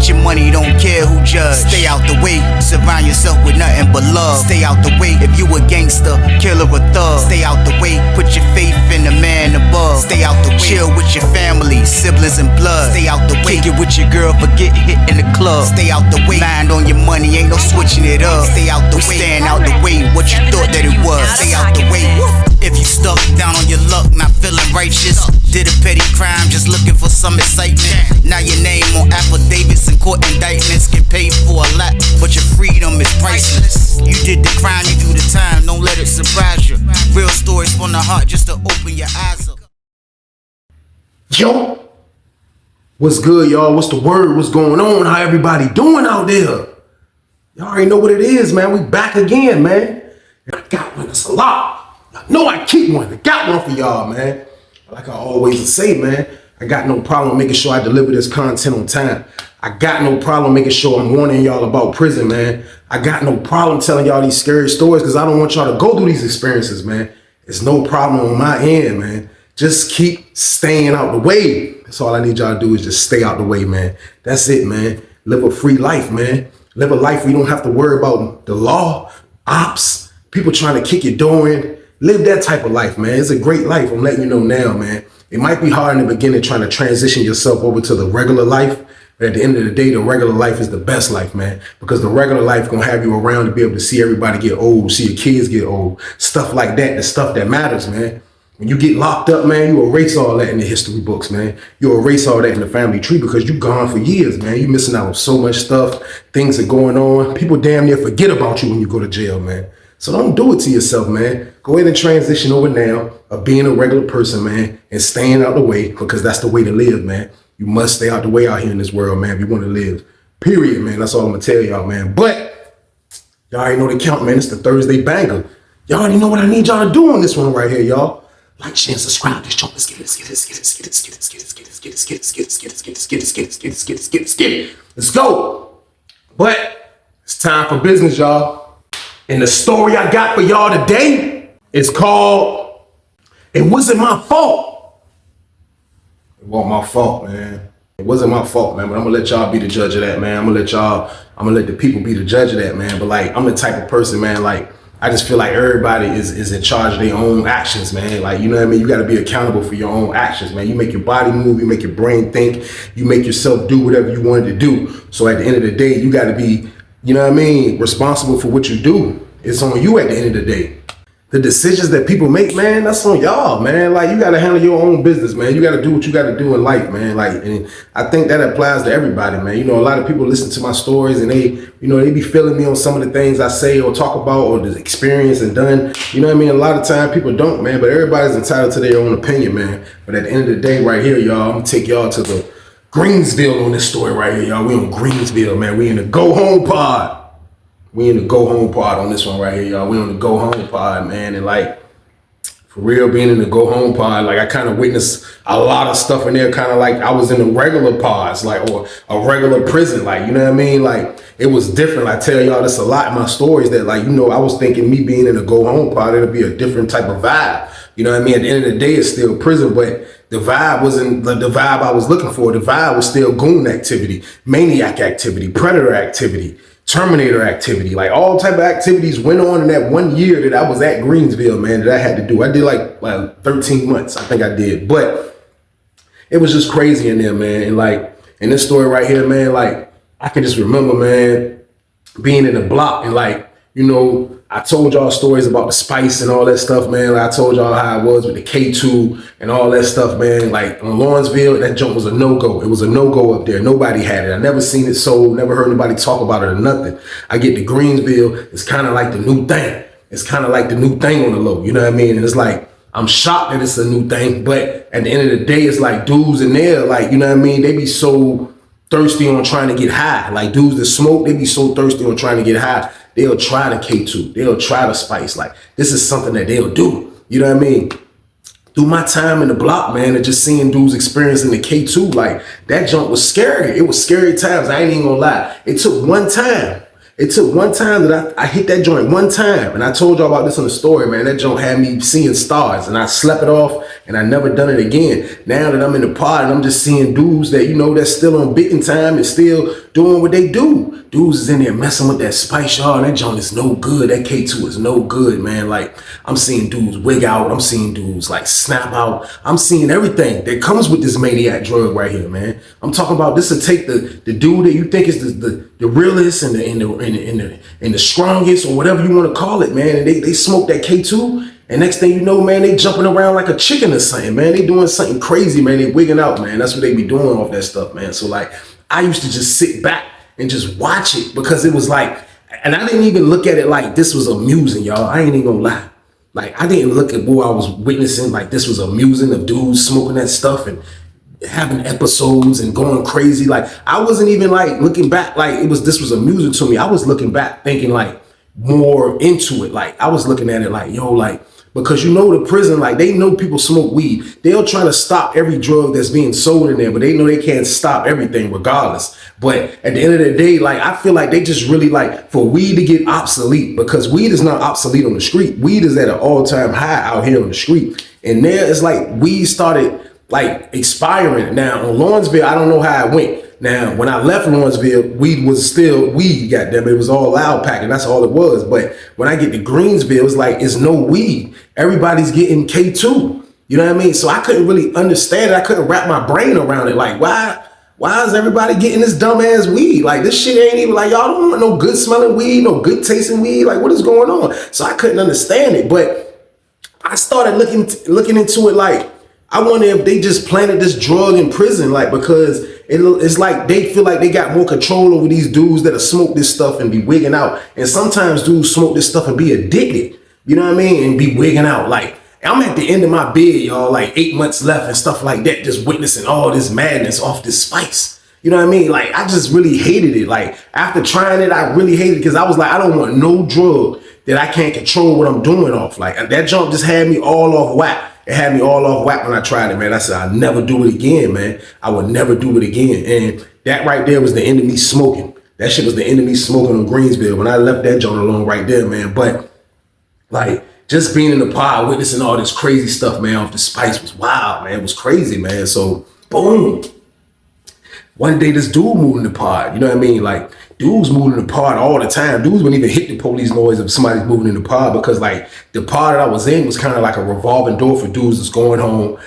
get your money, don't care who judge. Stay out the way, surround yourself with nothing but love. Stay out the way, if you a gangster, killer or thug. Stay out the way, put your faith in the man above. Stay out the way, chill with your family, siblings and blood. Stay out the way, kick it with your girl, forget hit in the club. Stay out the way, mind on your money, ain't no switching it up. Stay out the way, stand out the way, what you thought that it was. Stay out the way. If you stuck down on your luck, not feeling righteous, did a petty crime, just looking for some excitement. Now your name on affidavits and court indictments, get paid for a lot, but your freedom is priceless. You did the crime, you do the time, don't let it surprise you. Real stories from the heart, just to open your eyes up. Yo, what's good, y'all? What's the word? What's going on? How everybody doing out there? Y'all already know what it is, man. We back again, man. I got one. That's a lot. I know I keep one. I got one for y'all, man. Like I always say, man, I got no problem making sure I deliver this content on time. I got no problem making sure I'm warning y'all about prison, man. I got no problem telling y'all these scary stories because I don't want y'all to go through these experiences, man. It's no problem on my end, man. Just keep staying out the way. That's all I need y'all to do is just stay out the way, man. That's it, man. Live a free life, man. Live a life where you don't have to worry about the law, ops, people trying to kick your door in. Live that type of life, man. It's a great life. I'm letting you know now, man. It might be hard in the beginning trying to transition yourself over to the regular life. But at the end of the day, the regular life is the best life, man. Because the regular life gonna have you around to be able to see everybody get old, see your kids get old, stuff like that, the stuff that matters, man. When you get locked up, man, you erase all that in the history books, man. You erase all that in the family tree because you gone for years, man. You missing out on so much stuff. Things are going on. People damn near forget about you when you go to jail, man. So don't do it to yourself, man. Go ahead and transition over now of being a regular person, man, and staying out the way because that's the way to live, man. You must stay out the way out here in this world, man, if you want to live. Period, man. That's all I'm going to tell y'all, man. But y'all already know the count, man. It's the Thursday banger. Y'all already know what I need y'all to do on this one right here, y'all. Like, share, and subscribe. This joint. Let's get it. Let's go. But it's time for business, y'all. And the story I got for y'all today is called It Wasn't My Fault. It wasn't my fault, man. It wasn't my fault, man. But I'm gonna let y'all be the judge of that, man. I'm gonna let the people be the judge of that, man. But like, I'm the type of person, man, like, I just feel like everybody is in charge of their own actions, man. Like, you know what I mean? You gotta be accountable for your own actions, man. You make your body move, you make your brain think, you make yourself do whatever you wanted to do. So at the end of the day, you gotta be, you know what I mean, responsible for what you do. It's on you at the end of the day. The decisions that people make, man, that's on y'all, man. Like, you gotta handle your own business, man. You gotta do what you gotta do in life, man. Like, and I think that applies to everybody, man. You know, a lot of people listen to my stories and they, you know, they be feeling me on some of the things I say or talk about or the experience and done. You know what I mean? A lot of time people don't, man, but everybody's entitled to their own opinion, man. But at the end of the day, right here, y'all, I'm gonna take y'all to the Greensville on this story right here, y'all. We on Greensville, man. We in the go home pod. We in the go home pod on this one right here, y'all. We on the go home pod, man. And like, for real, being in the go home pod, like I kind of witnessed a lot of stuff in there, kind of like I was in the regular pods, like, or a regular prison, like, you know what I mean? Like, it was different. I tell y'all this a lot in my stories that, like, you know, I was thinking me being in a go home pod, it'll be a different type of vibe. You know what I mean? At the end of the day, it's still prison, but the vibe wasn't the vibe I was looking for. The vibe was still goon activity, maniac activity, predator activity, Terminator activity, like all type of activities went on in that 1 year that I was at Greensville, man, that I had to do. I did like 13 months, I think I did, but it was just crazy in there, man. And like, in this story right here, man, like I can just remember, man, being in the block and like, you know, I told y'all stories about the spice and all that stuff, man. Like I told y'all how I was with the K2 and all that stuff, man. Like on Lawrenceville, that junk was a no-go. It was a no-go up there. Nobody had it. I never seen it sold, never heard nobody talk about it or nothing. I get to Greensville, it's kind of like the new thing. It's kind of like the new thing on the low, you know what I mean? And it's like, I'm shocked that it's a new thing, but at the end of the day, it's like dudes in there, like, you know what I mean? They be so thirsty on trying to get high. Like dudes that smoke, they be so thirsty on trying to get high. They'll try the K2. They'll try the spice. Like, this is something that they'll do. You know what I mean? Through my time in the block, man, and just seeing dudes experiencing the K2, like, that junk was scary. It was scary times. I ain't even gonna lie. It took one time. It took one time that I hit that joint one time. And I told y'all about this in the story, man. That joint had me seeing stars. And I slept it off. and I never done it again. Now that I'm in the pod and I'm just seeing dudes that, you know, that's still on bitten time and still doing what they do. Dudes is in there messing with that spice, y'all. And that joint is no good. That K2 is no good, man. Like, I'm seeing dudes wig out. I'm seeing dudes like snap out. I'm seeing everything that comes with this maniac drug right here, man. I'm talking about this will take the dude that you think is the realest and the strongest or whatever you want to call it, man. And they smoke that K2. And next thing you know, man, they jumping around like a chicken or something, man. They doing something crazy, man. They wigging out, man. That's what they be doing off that stuff, man. So like, I used to just sit back and just watch it because it was like, and I didn't even look at it like this was amusing, y'all. I ain't even gonna lie. Like, I didn't look at what I was witnessing like this was amusing, of dudes smoking that stuff and having episodes and going crazy. Like, I wasn't even like looking back like this was amusing to me. I was looking back thinking like more into it. Like, I was looking at it like, yo, like, because you know the prison, like, they know people smoke weed. They'll try to stop every drug that's being sold in there, but they know they can't stop everything regardless. But at the end of the day, like, I feel like they just really like for weed to get obsolete, because weed is not obsolete on the street. Weed is at an all-time high out here on the street. And there it's like weed started like expiring. Now on Lawrenceville, I don't know how it went. Now, when I left Lawrenceville, weed was still weed, goddamn it. It was all loud pack, and that's all it was. But when I get to Greensville, it's like, it's no weed. Everybody's getting K2. You know what I mean? So I couldn't really understand it. I couldn't wrap my brain around it. Like, why is everybody getting this dumbass weed? Like, this shit ain't even like, y'all don't want no good smelling weed, no good tasting weed. Like, what is going on? So I couldn't understand it. But I started looking into it like, I wonder if they just planted this drug in prison, like, because it's like they feel like they got more control over these dudes that smoke this stuff and be wigging out. And sometimes dudes smoke this stuff and be addicted, you know what I mean? And be wigging out. Like, I'm at the end of my bed, y'all, like 8 months left and stuff like that, just witnessing all this madness off this spice. You know what I mean? Like, I just really hated it. Like, after trying it, I really hated it because I was like, I don't want no drug that I can't control what I'm doing off. Like, that junk just had me all off whack. It had me all off whack when I tried it, man. I said, I'll never do it again, man. I would never do it again. And that right there was the end of me smoking. That shit was the end of me smoking on Greensville when I left that joint alone right there, man. But like, just being in the pod, witnessing all this crazy stuff, man, off the spice was wild, man. It was crazy, man. So, boom. One day this dude moved in the pod, you know what I mean? Like, dudes moving in the pod all the time. Dudes wouldn't even hit the police noise if somebody's moving in the pod, because like the pod that I was in was kind of like a revolving door for dudes that's going home.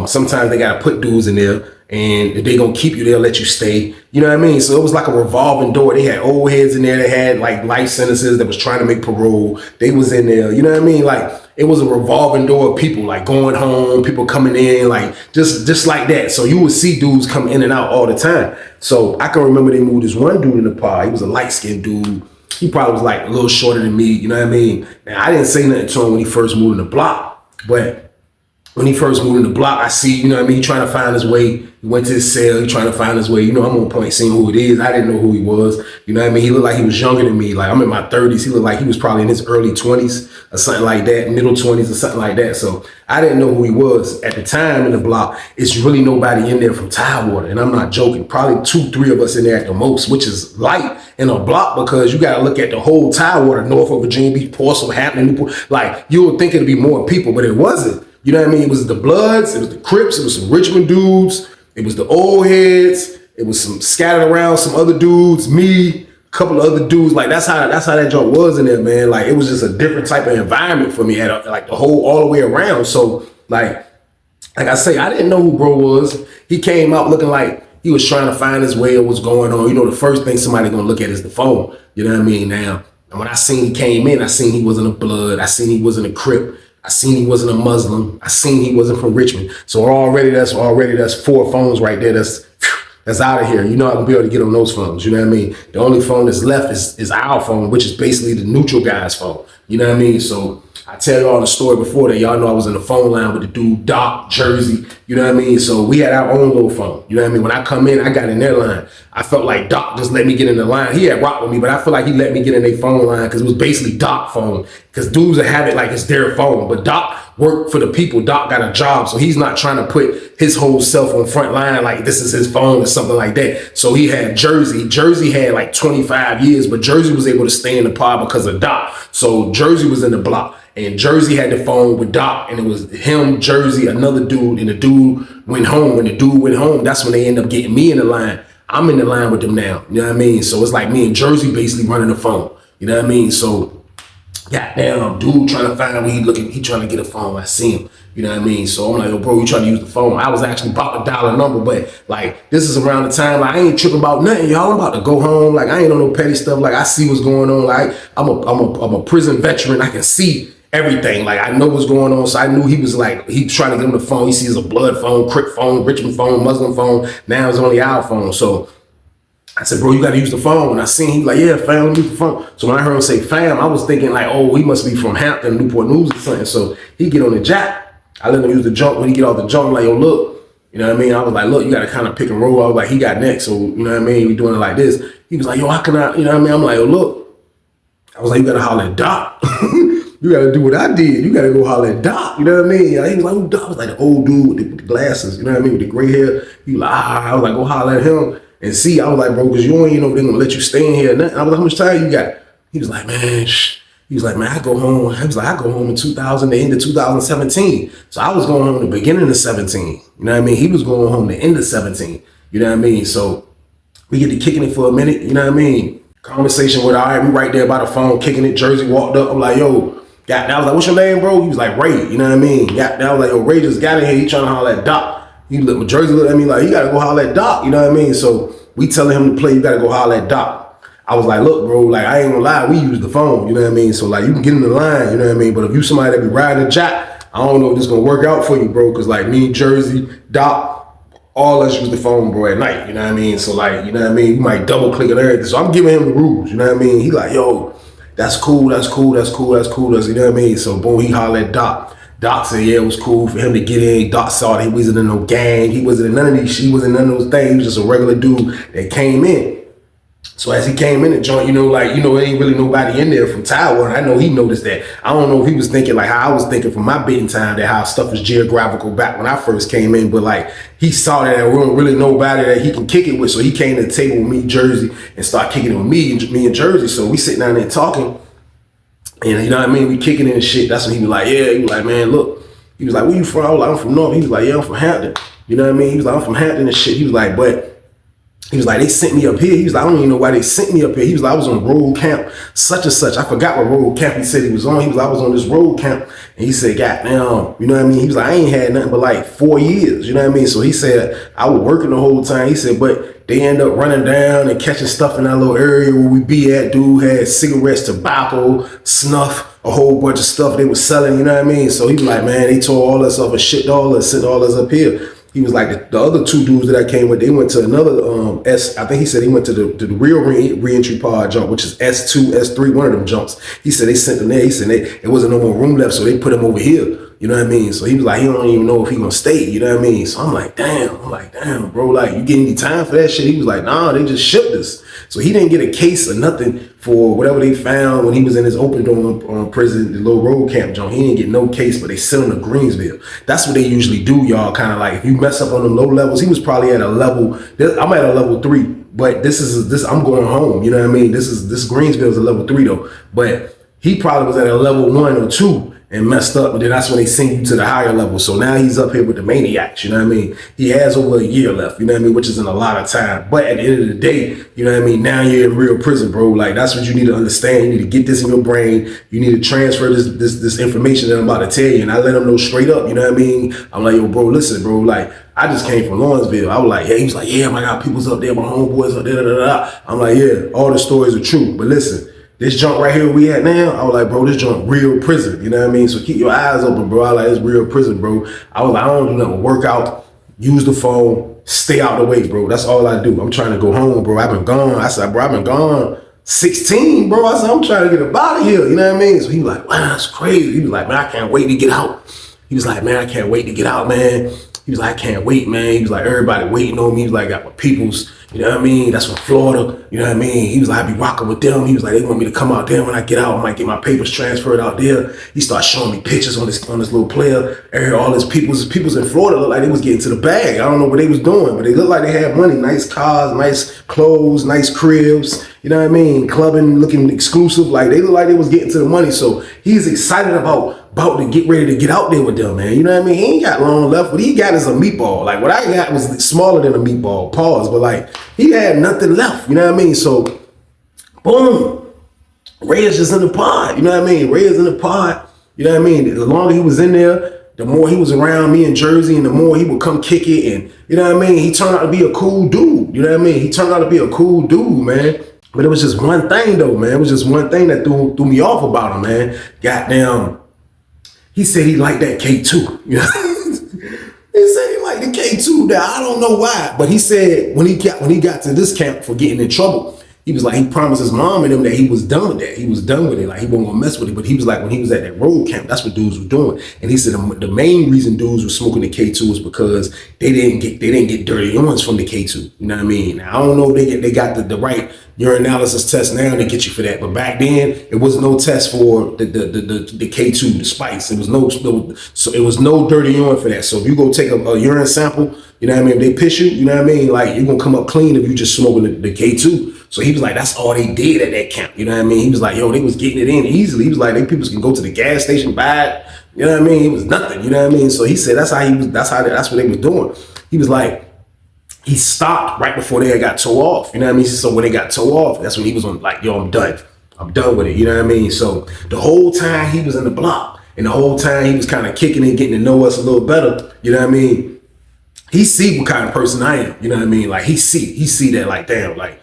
Sometimes they got to put dudes in there, and if they gonna keep you, they'll let you stay. You know what I mean? So it was like a revolving door. They had old heads in there that had like life sentences that was trying to make parole. They was in there, you know what I mean? Like, it was a revolving door of people like going home, people coming in, like just like that. So you would see dudes come in and out all the time. So I can remember they moved this one dude in the pod. He was a light-skinned dude. He probably was like a little shorter than me, you know what I mean? Now, I didn't say nothing to him when he first moved in the block, but when he first moved in the block, I see, you know what I mean, he trying to find his way. He went to his cell, he trying to find his way. You know, I'm on point seeing who it is. I didn't know who he was. You know what I mean? He looked like he was younger than me. Like, I'm in my 30s. He looked like he was probably in his early 20s or something like that, middle 20s or something like that. So I didn't know who he was. At the time in the block, it's really nobody in there from Tidewater. And I'm not joking. Probably 2-3 of us in there at the most, which is light in a block, because you got to look at the whole Tidewater, Norfolk, Virginia Beach, Portsmouth, Hampton. Like, you would think it'd be more people, but it wasn't. You know what I mean? It was the Bloods, it was the Crips, it was some Richmond dudes, it was the old heads, it was some scattered around, some other dudes, me, a couple of other dudes. Like, that's how that joint was in there, man. Like, it was just a different type of environment for me, like the whole all the way around. So like I say, I didn't know who bro was. He came out looking like he was trying to find his way of what's going on. You know, the first thing somebody gonna look at is the phone. You know what I mean? Now, and when I seen he came in, I seen he wasn't a Blood. I seen he wasn't a Crip. I seen he wasn't a Muslim. I seen he wasn't from Richmond. So already that's 4 phones right there. That's out of here. You know, I can be able to get on those phones. You know what I mean? The only phone that's left is our phone, which is basically the neutral guy's phone. You know what I mean? So I tell y'all the story before that. Y'all know I was in the phone line with the dude, Doc, Jersey. You know what I mean? So we had our own little phone. You know what I mean? When I come in, I got in their line. I felt like Doc just let me get in the line. He had rocked with me, but I feel like he let me get in their phone line because it was basically Doc phone. Because dudes that have it like it's their phone. But Doc worked for the people. Doc got a job, so he's not trying to put his whole self on front line like this is his phone or something like that. So he had Jersey. Jersey had like 25 years, but Jersey was able to stay in the pod because of Doc. So Jersey was in the block. And Jersey had the phone with Doc, and it was him, Jersey, another dude, and the dude went home. When the dude went home, that's when they end up getting me in the line. I'm in the line with them now. You know what I mean? So it's like me and Jersey basically running the phone. You know what I mean? So goddamn, dude trying to find out where he trying to get a phone. I see him. You know what I mean? So I'm like, oh, bro, you trying to use the phone. I was actually about to dial a number, but like, this is around the time, like, I ain't tripping about nothing, y'all. I'm about to go home. Like, I ain't on no petty stuff. Like, I see what's going on. Like, I'm a prison veteran. I can see everything. Like, I know what's going on. So I knew he was like, he trying to get him the phone. He sees a blood phone, Crip phone, Richmond phone, Muslim phone. Now it's only our phone. So I said, bro, you got to use the phone. And I seen him like, yeah, fam, let me use the phone. So when I heard him say fam, I was thinking like, oh, he must be from Hampton, Newport News or something. So he get on the jack. I let him use the jump. When he get off the jump, I'm like, yo, look. You know what I mean? I was like, look, you got to kind of pick and roll. I was like, he got next. So, you know what I mean? We doing it like this. He was like, yo, how can I, you know what I mean? I'm like, yo, look. I was like, you got to holler at Doc. You got to do what I did. You got to go holler at Doc. You know what I mean? He was like, who Doc? I was like, the old dude with the glasses. You know what I mean? With the gray hair. He was like, I was like, go holler at him. And see, I was like, bro, because you don't even know if they're going to let you stay in here. And I was like, how much time you got? He was like, man, He was like, man, I go home. He was like, I go home in 2000, the end of 2017. So I was going home the beginning of 17. You know what I mean? He was going home the end of 17. You know what I mean? So we get to kicking it for a minute. You know what I mean? Conversation with, all right, we right there by the phone, kicking it. Jersey walked up. I'm like, yo, got. I was like, what's your name, bro? He was like, Ray. You know what I mean? Got. I was like, yo, Ray just got in here. He trying to holler at Doc. Jersey looked at me like, you got to go holler at Doc. You know what I mean? So we telling him to play, you got to go holler at Doc. I was like, look, bro, like, I ain't gonna lie, we use the phone, you know what I mean? So, like, you can get in the line, you know what I mean? But if you somebody that be riding a jack, I don't know if this gonna work out for you, bro, because, like, me, Jersey, Doc, all us use the phone, bro, at night, you know what I mean? So, like, you know what I mean? You might double click on everything. So I'm giving him the rules, you know what I mean? He like, yo, that's cool, that's cool, that's cool, that's cool, that's, you know what I mean? So, boom, he hollered at Doc. Doc said, yeah, it was cool for him to get in. Doc saw that he wasn't in no gang. He wasn't in none of these, he wasn't in none of those things. He was just a regular dude that came in. So as he came in the joint, there ain't really nobody in there from Taiwan. I know he noticed that. I don't know if he was thinking like how I was thinking from my bidding time, that how stuff was geographical back when I first came in. But like he saw that there wasn't really nobody that he can kick it with. So he came to the table with me, Jersey, and started kicking it with me and Jersey. So we sitting down there talking. And you know what I mean? We kicking it and shit. That's when he was like, yeah. He was like, man, look. He was like, where you from? I was like, I'm from North. He was like, yeah, I'm from Hampton. You know what I mean? He was like, I'm from Hampton and shit. He was like, they sent me up here. He was like, I don't even know why they sent me up here. He was like, I was on road camp, such and such. I forgot what road camp he said he was on. He was like, I was on this road camp. And he said, goddamn, you know what I mean? He was like, I ain't had nothing but like 4 years. You know what I mean? So he said, I was working the whole time. He said, but they end up running down and catching stuff in that little area where we be at. Dude had cigarettes, tobacco, snuff, a whole bunch of stuff they was selling, you know what I mean? So he was like, man, they tore all us up and shipped all us, sent all us up here. He was like, the other two dudes that I came with, they went to another I think he said he went to the real re-entry pod jump, which is S2, S3, one of them jumps. He said they sent them there. He said it wasn't no more room left, so they put him over here. You know what I mean? So he was like, he don't even know if he gonna stay, you know what I mean? So I'm like, damn, bro, like, you getting any time for that shit? He was like, nah, they just shipped us. So he didn't get a case or nothing for whatever they found when he was in his open door prison, the little road camp joint. He didn't get no case, but they sent him to Greensville. That's what they usually do, y'all. Kind of like, if you mess up on them low levels, he was probably at a level, I'm at a level 3, but this I'm going home, you know what I mean? This Greensville is a level 3 though, but he probably was at a level 1 or 2 and messed up, and then that's when they send you to the higher level. So now he's up here with the maniacs, you know what I mean? He has over a year left, you know what I mean, which isn't a lot of time. But at the end of the day, you know what I mean, now you're in real prison, bro. Like, that's what you need to understand. You need to get this in your brain. You need to transfer this information that I'm about to tell you. And I let him know straight up, you know what I mean? I'm like, yo, bro, listen, bro, like, I just came from Lawrenceville. I was like, yeah, he was like, yeah, my God, people's up there, my homeboys up there, I'm like, yeah, all the stories are true. But listen, this junk right here we at now, I was like, bro, this junk real prison, you know what I mean? So keep your eyes open, bro. I like, it's real prison, bro. I was like, I don't do nothing but work out, use the phone, stay out the way, bro. That's all I do. I'm trying to go home, bro. I've been gone. I said, bro, I've been gone 16, bro. I said, I'm trying to get up out of here, you know what I mean? So he was like, wow, that's crazy. He was like, man, I can't wait to get out. He was like, man, I can't wait to get out, man. He was like, I can't wait, man. He was like, everybody waiting on me. He was like, I got my peoples, you know what I mean? That's from Florida, you know what I mean? He was like, I be rocking with them. He was like, they want me to come out there when I get out. I might get my papers transferred out there. He started showing me pictures on this little player. All his peoples in Florida looked like they was getting to the bag. I don't know what they was doing, but they looked like they had money, nice cars, nice clothes, nice cribs. you know what I mean, clubbing, looking exclusive. Like they look like they was getting to the money. So he's excited about to get ready to get out there with them, man. You know what I mean? He ain't got long left. What he got is a meatball. Like what I got was smaller than a meatball, pause. But like he had nothing left, you know what I mean? So boom, Ray is just in the pod, you know what I mean? Ray is in the pod, you know what I mean? The longer he was in there, the more he was around me in Jersey and the more he would come kick it. And you know what I mean? He turned out to be a cool dude. You know what I mean? He turned out to be a cool dude, man. But it was just one thing though, man. It was just one thing that threw me off about him, man. Goddamn. He said he liked that K2. You know? He said he liked the K2. Now I don't know why. But he said when he got to this camp for getting in trouble, he was like, he promised his mom and him that he was done with that. He was done with it. Like he wasn't gonna mess with it. But he was like, when he was at that road camp, that's what dudes were doing. And he said the main reason dudes were smoking the K2 was because they didn't get dirty urines from the K2. You know what I mean? Now, I don't know if they got the right urinalysis test now to get you for that. But back then, it was no test for the K2, the spice. It was so it was no dirty urine for that. So if you go take a urine sample, you know what I mean? If they piss you, you know what I mean? Like you're gonna come up clean if you just smoking the K2. So he was like, that's all they did at that camp. You know what I mean? He was like, yo, they was getting it in easily. He was like, they people can go to the gas station, buy it. You know what I mean? It was nothing. You know what I mean? So he said that's what they was doing. He was like, he stopped right before they got towed off. You know what I mean? So when they got towed off, that's when he was on like, yo, I'm done. I'm done with it. You know what I mean? So the whole time he was in the block and the whole time he was kind of kicking and getting to know us a little better. You know what I mean? He see what kind of person I am. You know what I mean? Like he see that like, damn, like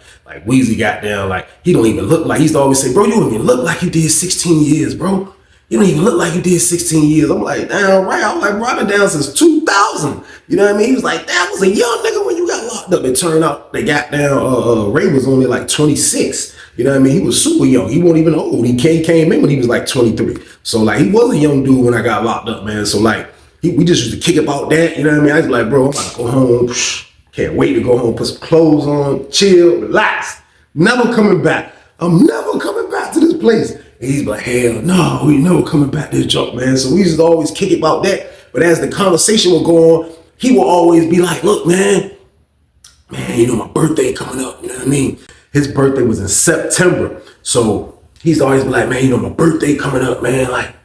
Weezy got down, like he don't even look like, he used to always say, bro, you don't even look like you did 16 years, bro. You don't even look like you did 16 years. I'm like, damn right. I was like, bro, I've been down since 2000. You know what I mean? He was like, that was a young nigga when you got locked up. It turned out they got down, Ray was only like 26. You know what I mean? He was super young. He wasn't even old. He came in when he was like 23. So like, he was a young dude when I got locked up, man. So like, we just used to kick about that. You know what I mean? I was like, bro, I'm about to go home. Can't wait to go home, put some clothes on, chill, relax. Never coming back. I'm never coming back to this place. And he's like, hell no, we never coming back to this junk, man. So we used to always kick about that. But as the conversation would go on, he will always be like, look, man, you know, my birthday coming up. You know what I mean? His birthday was in September. So he's always be like, man, you know, my birthday coming up, man. Like,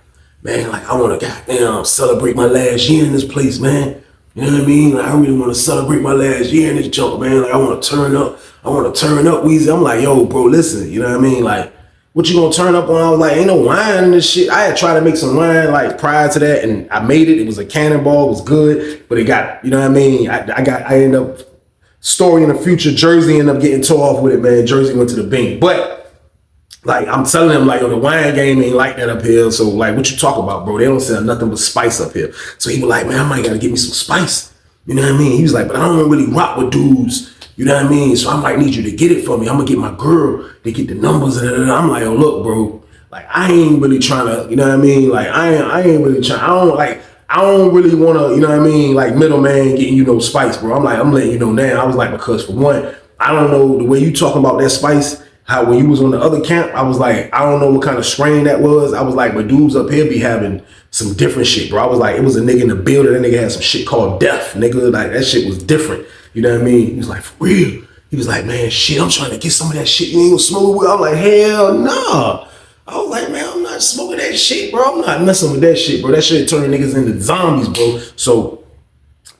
I want to goddamn celebrate my last year in this place, man. You know what I mean? Like, I really want to celebrate my last year in this junk, man. Like, I want to turn up, Weezy. I'm like, yo, bro, listen, you know what I mean? Like, what you gonna turn up on? I was like, ain't no wine in this shit. I had tried to make some wine like prior to that, and I made it. It was a cannonball, it was good, but it got, you know what I mean? I ended up, story in the future, Jersey ended up getting tore off with it, man. Jersey went to the bank. But like, I'm telling them, like, yo, the wine game ain't like that up here. So, like, what you talk about, bro? They don't sell nothing but spice up here. So he was like, man, I might gotta get me some spice. You know what I mean? He was like, but I don't really rock with dudes. You know what I mean? So I might need you to get it for me. I'm gonna get my girl to get the numbers. I'm like, oh, look, bro. Like, I ain't really trying to, you know what I mean? Like, I ain't really trying. I don't really want to, you know what I mean? Like, middleman getting you no spice, bro. I'm like, I'm letting you know now. I was like, because for one, I don't know the way you talking about that spice. How when you was on the other camp, I was like, I don't know what kind of strain that was. I was like, but dudes up here be having some different shit, bro. I was like, it was a nigga in the building. That nigga had some shit called death, nigga. Like, that shit was different. You know what I mean? He was like, for real. He was like, man, shit, I'm trying to get some of that shit. You ain't gonna smoke it with? I'm like, hell nah. I was like, man, I'm not smoking that shit, bro. I'm not messing with that shit, bro. That shit turned niggas into zombies, bro. So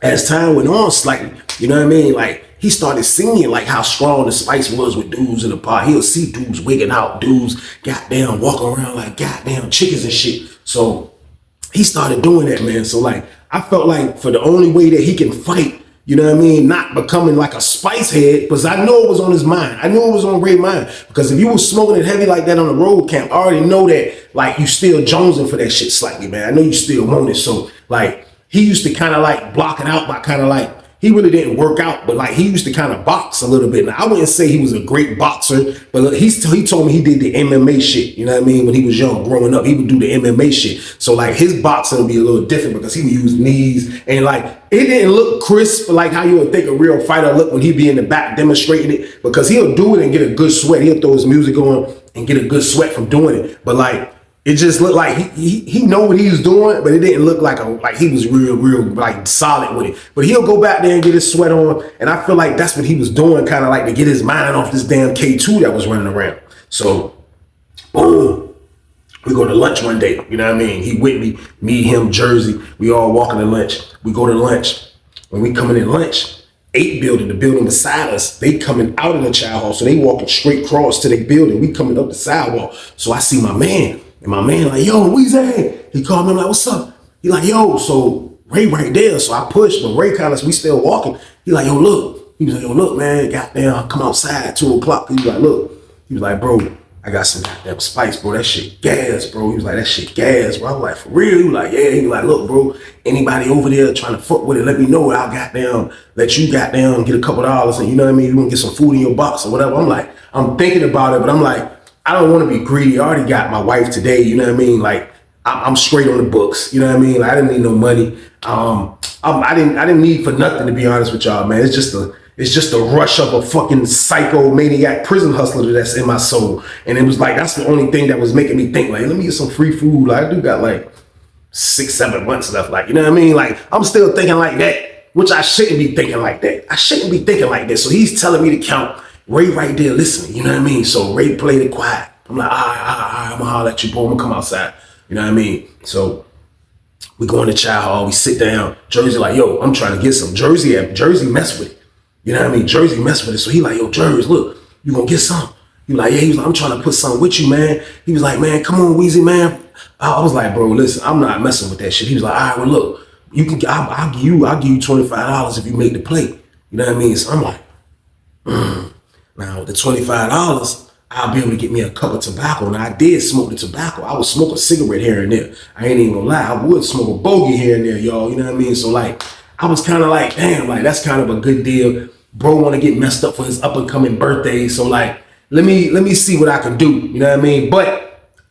as time went on slightly, you know what I mean? Like, he started seeing like how strong the spice was with dudes in the pod. He'll see dudes wigging out, dudes goddamn walking around like goddamn chickens and shit. So he started doing that, man. So like, I felt like for the only way that he can fight, you know what I mean, not becoming like a spice head, because I know it was on his mind. I knew it was on Ray's mind. Because if you was smoking it heavy like that on the road camp, I already know that like you still jonesing for that shit slightly, man. I know you still want it. So like, he used to kind of like block it out by kind of like, he really didn't work out, but like he used to kind of box a little bit. Now, I wouldn't say he was a great boxer, but look, he told me he did the MMA shit. You know what I mean? When he was young, growing up, he would do the MMA shit. So like his boxing would be a little different because he would use knees and like it didn't look crisp like how you would think a real fighter look when he'd be in the back demonstrating it, because he'll do it and get a good sweat. He'll throw his music on and get a good sweat from doing it. But like it just looked like he know what he was doing, but it didn't look like he was real like solid with it. But he'll go back there and get his sweat on, and I feel like that's what he was doing, kind of like to get his mind off this damn K2 that was running around. So, boom. We go to lunch one day, you know what I mean? He with me, him, Jersey. We all walking to lunch. We go to lunch. When we coming in lunch, 8 building, the building beside us, they coming out of the chow hall. So they walking straight across to the building. We coming up the sidewalk. So I see my man, and my man like, yo, Weezy. He called me, I'm like, what's up? He like, yo, so Ray right there. So I push, but Ray kind of, we still walking. He like, yo, look. He was like, yo, look, man, goddamn, come outside, 2 o'clock. He was like, look. He was like, bro, I got some goddamn spice, bro. That shit gas, bro. He was like, that shit gas, bro. I was like, for real? He was like, yeah. He was like, look, bro, anybody over there trying to fuck with it, let me know. I'll goddamn let you goddamn get a couple dollars, and you know what I mean? You want to get some food in your box or whatever. I'm like, I'm thinking about it, but I'm like, I don't want to be greedy. I already got my wife today, you know what I mean? Like, I'm straight on the books, you know what I mean? Like, I didn't need no money. I didn't need for nothing, to be honest with y'all, man. It's just a rush of a fucking psycho maniac prison hustler that's in my soul. And it was like, that's the only thing that was making me think, like, let me get some free food. Like, I do got like 6-7 months left. Like, you know what I mean? Like, I'm still thinking like that, which I shouldn't be thinking like that. I shouldn't be thinking like that. So he's telling me to count. Ray right there listening, you know what I mean? So Ray played it quiet. I'm like, all right, I'm gonna holler at you, boy. I'm gonna come outside. You know what I mean? So we go in the chow hall, we sit down. Jersey like, yo, I'm trying to get some. Jersey mess with it. You know what I mean? Jersey mess with it. So he like, yo, Jersey, look, you gonna get some? He was like, yeah. He was like, I'm trying to put something with you, man. He was like, man, come on, Weezy, man. I was like, bro, listen, I'm not messing with that shit. He was like, all right, well, look, you can, I'll give you $25 if you make the play. You know what I mean? So I'm like, Now with the $25, I'll be able to get me a cup of tobacco. And I did smoke the tobacco. I would smoke a cigarette here and there. I ain't even gonna lie. I would smoke a bogey here and there, y'all. You know what I mean? So like, I was kind of like, damn, like that's kind of a good deal. Bro want to get messed up for his up and coming birthday. So like, let me see what I can do. You know what I mean? But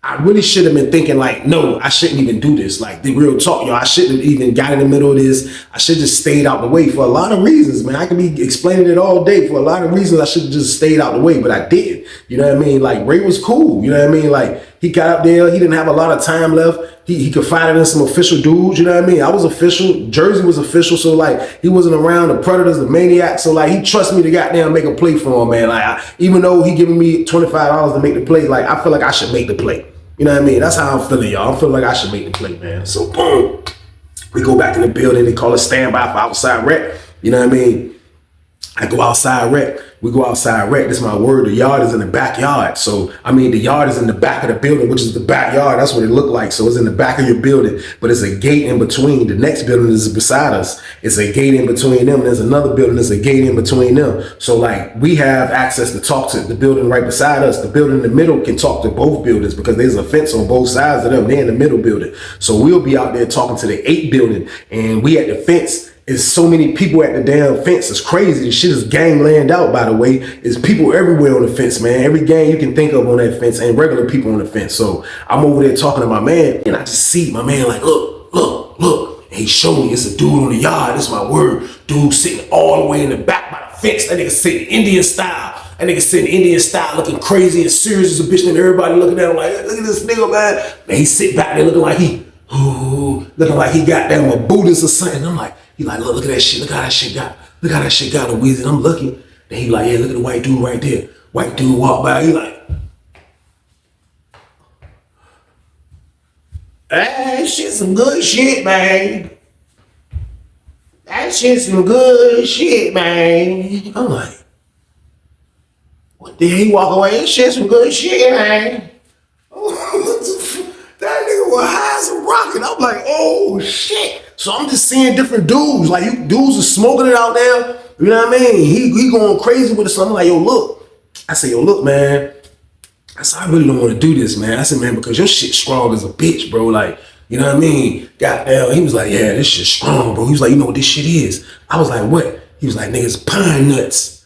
I really should have been thinking like, no, I shouldn't even do this. Like the real talk, y'all. I shouldn't have even got in the middle of this. I should just stayed out the way for a lot of reasons, man. I could be explaining it all day. For a lot of reasons, I should have just stayed out the way, but I didn't. You know what I mean? Like Ray was cool. You know what I mean? Like he got up there. He didn't have a lot of time left. He confided in some official dudes. You know what I mean? I was official. Jersey was official. So like he wasn't around the predators, the maniacs. So like he trusts me to goddamn make a play for him, man. Like even though he giving me $25 to make the play, like I feel like I should make the play. You know what I mean? That's how I'm feeling, y'all. I'm feeling like I should make the play, man. So, boom. We go back in the building. They call it standby for outside rec. You know what I mean? I go outside rec. We go outside rec. This is my word. The yard is in the backyard. So, I mean, the yard is in the back of the building, which is the backyard. That's what it looked like. So, it's in the back of your building, but it's a gate in between. The next building is beside us. It's a gate in between them. There's another building. There's a gate in between them. So, like, we have access to talk to the building right beside us. The building in the middle can talk to both buildings because there's a fence on both sides of them. They're in the middle building. So, we'll be out there talking to the 8 building, and we at the fence. It's so many people at the damn fence. It's crazy. The shit is gangland out, by the way. There's people everywhere on the fence, man. Every gang you can think of on that fence and regular people on the fence. So I'm over there talking to my man, and I just see my man like, look. And he showed me it's a dude on the yard. This is my word. Dude sitting all the way in the back by the fence. That nigga sitting Indian style. That nigga sitting Indian style looking crazy and serious as a bitch. And everybody looking at him like, look at this nigga, man. Man, he sit back there looking like he got damn a Buddhist or something. I'm like, he like, look at that shit. Look how that shit got. Look how that shit got a Weezy. I'm looking. Then he like, yeah, look at the white dude right there. White dude walk by. He like, that shit some good shit, man. That shit some good shit, man. I'm like, what the hell? He walk away. That shit some good shit, man. That nigga was high as a rocket. I'm like, oh shit. So I'm just seeing different dudes. Like you dudes are smoking it out there. You know what I mean? He going crazy with it. So I'm like, yo, look. I said, yo, look, man. I said, I really don't want to do this, man. I said, man, because your shit strong as a bitch, bro. Like, you know what I mean? Goddamn. He was like, yeah, this shit strong, bro. He was like, you know what this shit is? I was like, what? He was like, niggas, pine nuts.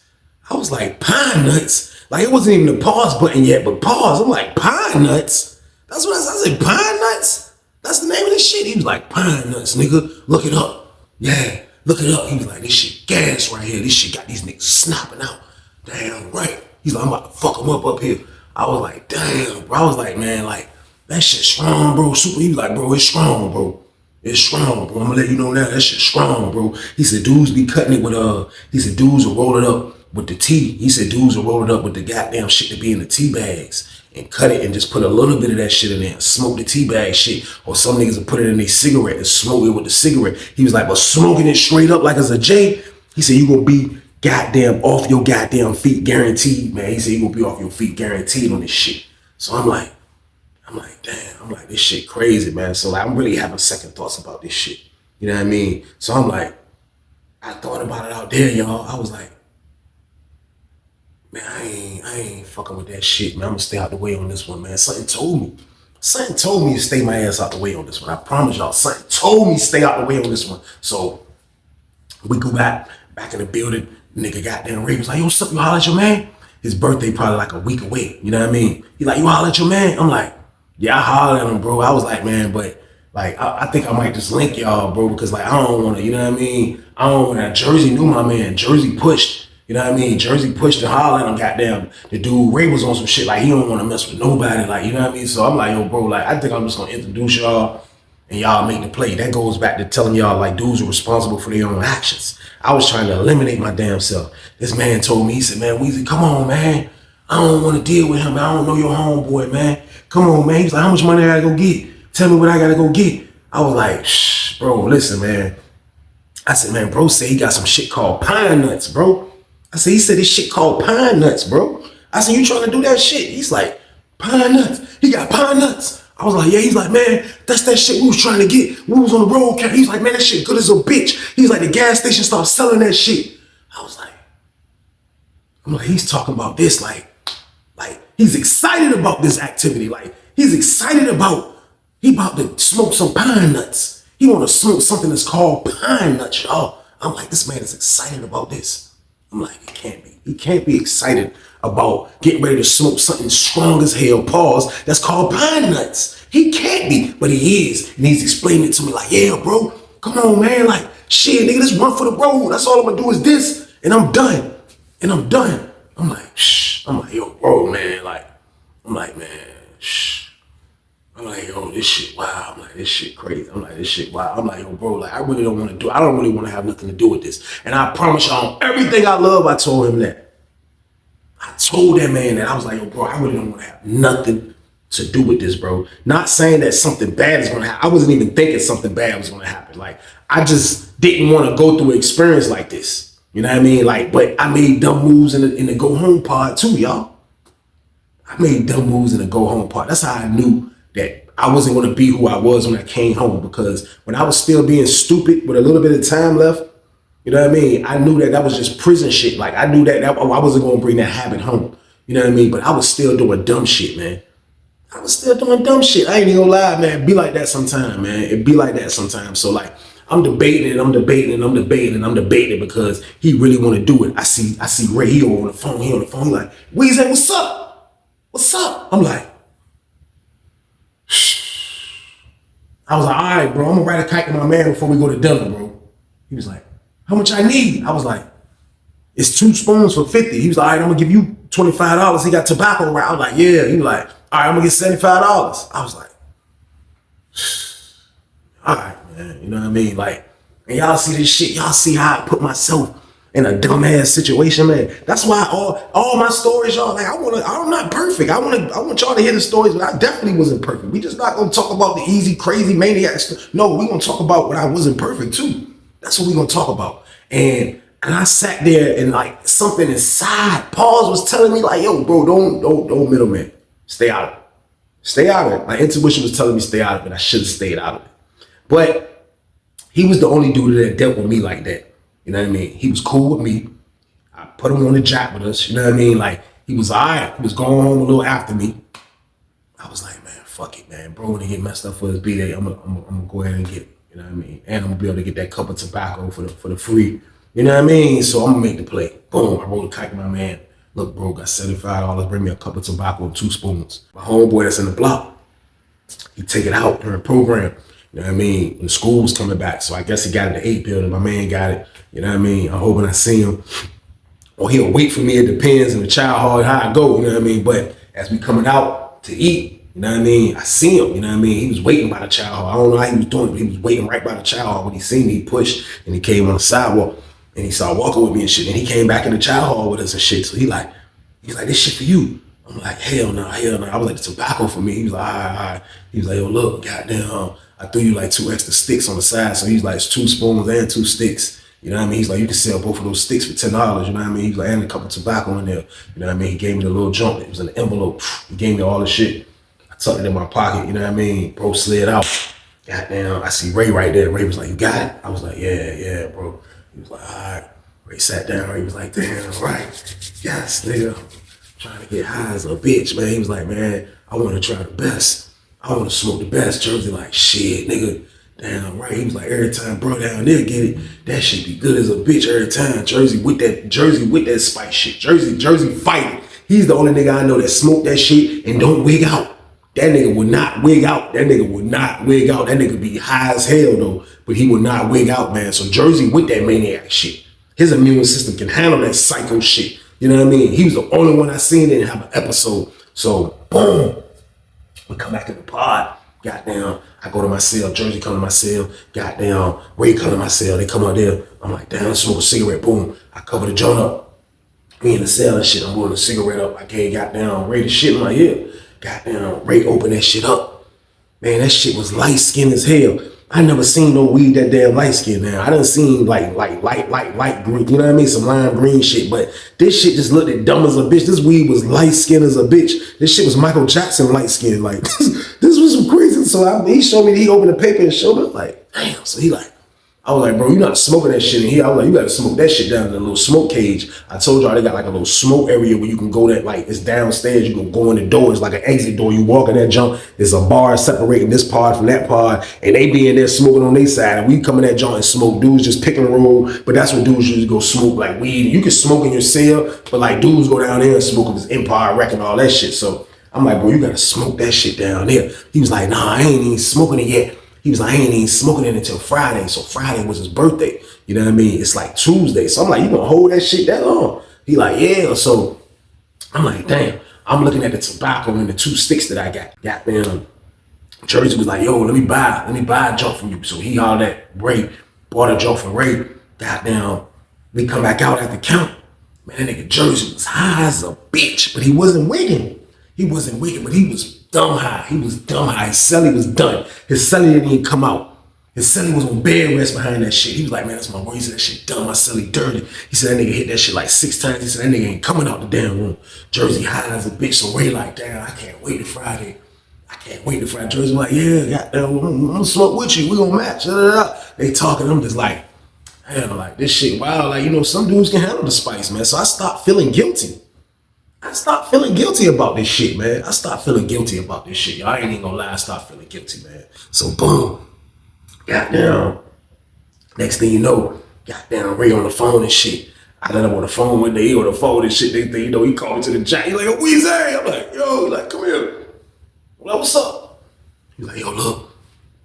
I was like, pine nuts? Like, it wasn't even the pause button yet, but pause. I'm like, pine nuts? That's what I said. I said, pine nuts? That's the name of this shit. He was like, pine nuts, nigga. Look it up. Yeah, look it up. He was like, this shit gas right here. This shit got these niggas snapping out. Damn right. He's like, I'm about to fuck them up here. I was like, damn, bro. I was like, man, like, that shit strong, bro. Super, he was like, bro, it's strong, bro. It's strong, bro. I'm gonna let you know now, that shit strong, bro. He said, dudes be cutting it with, he said, dudes will roll it up with the tea. He said, dudes will roll it up with the goddamn shit to be in the tea bags and cut it and just put a little bit of that shit in there and smoke the tea bag shit. Or some niggas will put it in their cigarette and smoke it with the cigarette. He was like, but smoking it straight up like it's a J, he said, you gonna be goddamn off your goddamn feet guaranteed, man. He said, you gonna be off your feet guaranteed on this shit. So I'm like, damn, I'm like, this shit crazy, man. So like, I'm really having second thoughts about this shit. You know what I mean? So I'm like, I thought about it out there, y'all. I was like, man, I ain't fucking with that shit, man. I'm gonna stay out the way on this one, man. Something told me to stay my ass out the way on this one. I promise y'all, something told me to stay out the way on this one. So we go back in the building. Nigga goddamn Ray was like, yo, what's up? You holler at your man? His birthday probably like a week away. You know what I mean? He like, you holler at your man? I'm like, yeah, I holler at him, bro. I was like, man, but like, I think I might just link y'all, bro, because like, I don't want to, you know what I mean? I don't want that. Jersey knew my man. Jersey pushed, you know what I mean? Jersey pushed and holler at him, goddamn. The dude, Ray was on some shit, like, he don't want to mess with nobody, like, you know what I mean? So I'm like, yo, bro, like, I think I'm just going to introduce y'all and y'all make the play. That goes back to telling y'all, like, dudes are responsible for their own actions. I was trying to eliminate my damn self. This man told me, he said, man, Weezy, come on, man. I don't want to deal with him, man. I don't know your homeboy, man. Come on, man. He's like, how much money I gotta go get? Tell me what I gotta go get. I was like, shh, bro, listen, man. I said, man, bro said he got some shit called pine nuts, bro. I said, he said this shit called pine nuts, bro. I said, you trying to do that shit? He's like, pine nuts. He got pine nuts. I was like, yeah. He's like, man, that's that shit we was trying to get. We was on the road. He's like, man, that shit good as a bitch. He's like, the gas station stopped selling that shit. I was like, I'm like, he's talking about this, like he's excited about this activity. Like, he's excited about, he about to smoke some pine nuts. He want to smoke something that's called pine nuts, y'all. I'm like, this man is excited about this. I'm like, he can't be. He can't be excited about getting ready to smoke something strong as hell, pause, that's called pine nuts. He can't be, but he is. And he's explaining it to me like, yeah, bro, come on, man. Like, shit, nigga, let's run for the road. That's all I'm gonna do is this, and I'm done. I'm like, shh. I'm like, yo, bro, man. Like, I'm like, man, shh. I'm like, yo, this shit wild. I'm like, this shit crazy. I'm like, this shit wild. I'm like, yo, bro, like, I really don't want to do, I don't really want to have nothing to do with this. And I promise y'all, everything I love, I told him that. I told that man that. I was like, yo, bro, I really don't want to have nothing to do with this, bro. Not saying that something bad is going to happen. I wasn't even thinking something bad was going to happen. Like, I just didn't want to go through an experience like this. You know what I mean? Like, but I made dumb moves in the go home part too, y'all. I made dumb moves in the go home part. That's how I knew that I wasn't going to be who I was when I came home, because when I was still being stupid with a little bit of time left, you know what I mean? I knew that was just prison shit. Like, I knew that I wasn't going to bring that habit home. You know what I mean? But I was still doing dumb shit, man. I was still doing dumb shit. I ain't even gonna lie, man. It be like that sometime, man. It be like that sometimes. So like, I'm debating because he really want to do it. I see Ray, he on the phone. He like, Weezy, what's up? What's up? I'm like, shh. I was like, all right, bro, I'm gonna write a kite to my man before we go to dinner, bro. He was like, how much I need? I was like, it's 2 spoons for 50. He was like, all right, I'm gonna give you $25. He got tobacco around. I was like, yeah. He was like, all right, I'm gonna get $75. I was like, all right, man. You know what I mean? Like, and y'all see this shit. Y'all see how I put myself in a dumbass situation, man. That's why all my stories, y'all, like, I'm not perfect. I want y'all to hear the stories, but I definitely wasn't perfect. We just not gonna talk about the easy, crazy maniac stuff. No, we gonna talk about when I wasn't perfect too. That's what we gonna talk about. And I sat there and like something inside, pause, was telling me like, yo, bro, don't middleman. Stay out of it. Stay out of it. My intuition was telling me stay out of it. I should have stayed out of it. But he was the only dude that dealt with me like that. You know what I mean? He was cool with me. I put him on the jack with us. You know what I mean? Like, he was all right. He was going home a little after me. I was like, man, fuck it, man. Bro, when he get messed up for his B-Day, I'm gonna go ahead and get it. You know what I mean? And I'm gonna be able to get that cup of tobacco for the free. You know what I mean? So I'm gonna make the play. Boom, I rolled a kite to my man. Look, bro, got $75. Bring me a cup of tobacco and 2 spoons. My homeboy that's in the block, he take it out during the program. You know what I mean? When the school was coming back. So I guess he got it in the 8 building. My man got it. You know what I mean? I'm hoping I see him. Or he'll wait for me. It depends on the child hard how I go. You know what I mean? But as we coming out to eat, You know what I mean? I see him, you know what I mean? He was waiting by the chow hall. I don't know how he was doing it, but he was waiting right by the chow hall. When he seen me, he pushed and he came on the sidewalk and he started walking with me and shit. And he came back in the chow hall with us and shit. So he's like, this shit for you. I'm like, hell no, hell no. I was like, the tobacco for me. He was like, all right. He was like, yo, look, goddamn, I threw you like 2 extra sticks on the side. So he's like, it's 2 spoons and 2 sticks. You know what I mean? He's like, you can sell both of those sticks for $10. You know what I mean? He's like, and a couple of tobacco in there. You know what I mean? He gave me the little junk. It was in an envelope. He gave me all the shit. I tucked it in my pocket. You know what I mean? Bro slid out. Goddamn, I see Ray right there. Ray was like, you got it? I was like, yeah, bro. He was like, all right. Ray sat down. Ray was like, damn, right. Yes, nigga. I'm trying to get high as a bitch, man. He was like, man, I want to try the best. I want to smoke the best. Jersey like, shit, nigga. Damn right. He was like, every time bro down there get it, that shit be good as a bitch every time. Jersey with that spice shit. Jersey fighting. He's the only nigga I know that smoke that shit and don't wig out. That nigga would not wig out. That nigga be high as hell though, but he would not wig out, man. So Jersey with that maniac shit. His immune system can handle that psycho shit. You know what I mean? He was the only one I seen that didn't have an episode. So boom, we come back to the pod. Goddamn, I go to my cell. Jersey come to my cell. Goddamn, Ray come to my cell. They come out there. I'm like, damn, let's smoke a cigarette. Boom. I cover the joint up. Me in the cell and shit. I'm rolling the cigarette up. I gave goddamn Ray the shit in my ear. Goddamn, Ray opened that shit up. Man, that shit was light skinned as hell. I never seen no weed that damn light skin, man. I done seen like light green, you know what I mean? Some lime green shit, but this shit just looked dumb as a bitch. This weed was light skinned as a bitch. This shit was Michael Jackson light skin. Like, this was some crazy. So he showed me, he opened the paper and showed me, like, damn. So he like, I was like, bro, you're not smoking that shit in here. I was like, you gotta smoke that shit down in the little smoke cage. I told y'all they got like a little smoke area where you can go that, like, it's downstairs. You can go in the door. It's like an exit door. You walk in that junk. There's a bar separating this pod from that pod. And they be in there smoking on their side. And we come in that joint and smoke. Dudes just pick and roll. But that's what dudes usually go smoke, like weed. You can smoke in your cell, but like dudes go down there and smoke with this Empire Rec and all that shit. So I'm like, bro, you gotta smoke that shit down there. He was like, nah, I ain't even smoking it yet. He was like, I ain't even smoking it until Friday. So Friday was his birthday. You know what I mean? It's like Tuesday. So I'm like, you gonna hold that shit that long? He like, yeah. So I'm like, damn. I'm looking at the tobacco and the 2 sticks that I got. Goddamn. Jersey was like, yo, let me buy a junk from you. So he hollered at Ray, bought a junk from Ray. Goddamn. We come back out at the count. Man, that nigga Jersey was high as a bitch, but he wasn't wigging. But he was dumb high. His celly was done. His celly didn't even come out. His celly was on bed rest behind that shit. He was like, man, that's my boy. He said, that shit done. My celly dirty. He said, that nigga hit that shit like 6 times. He said, that nigga ain't coming out the damn room. Jersey high as a bitch. So Ray like, damn, I can't wait to Friday. Jersey was like, yeah, goddamn, I'm gonna smoke with you. We gonna match. They talking. I'm just like, damn, like this shit wild. Like, you know, some dudes can handle the spice, man. So I stopped feeling guilty. About this shit, man. Y'all ain't even gonna lie. I stopped feeling guilty, man. So boom. Goddamn. Next thing you know, goddamn Ray on the phone and shit. I let him on the phone one day. He on the phone and shit. They think, you know, he called me to the jack. He like, yo, Weezy. I'm like, yo, he like, come here. Well, what's up? He like, yo, look.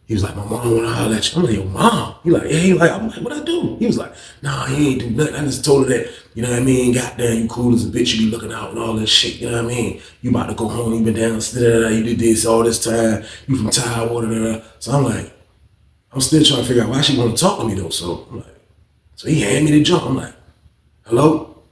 He was like, my mom wanna holler at you. I'm like, yo, mom. He like, yeah. I'm like, what I do? He was like, nah, he ain't do nothing. I just told her that, you know what I mean? Goddamn, you cool as a bitch. You be looking out and all this shit. You know what I mean? You about to go home. You been downstairs. You did this all this time. You from Tidewater. So I'm like, I'm still trying to figure out why she want to talk to me though. So I'm like, so he handed me the jump. I'm like, hello?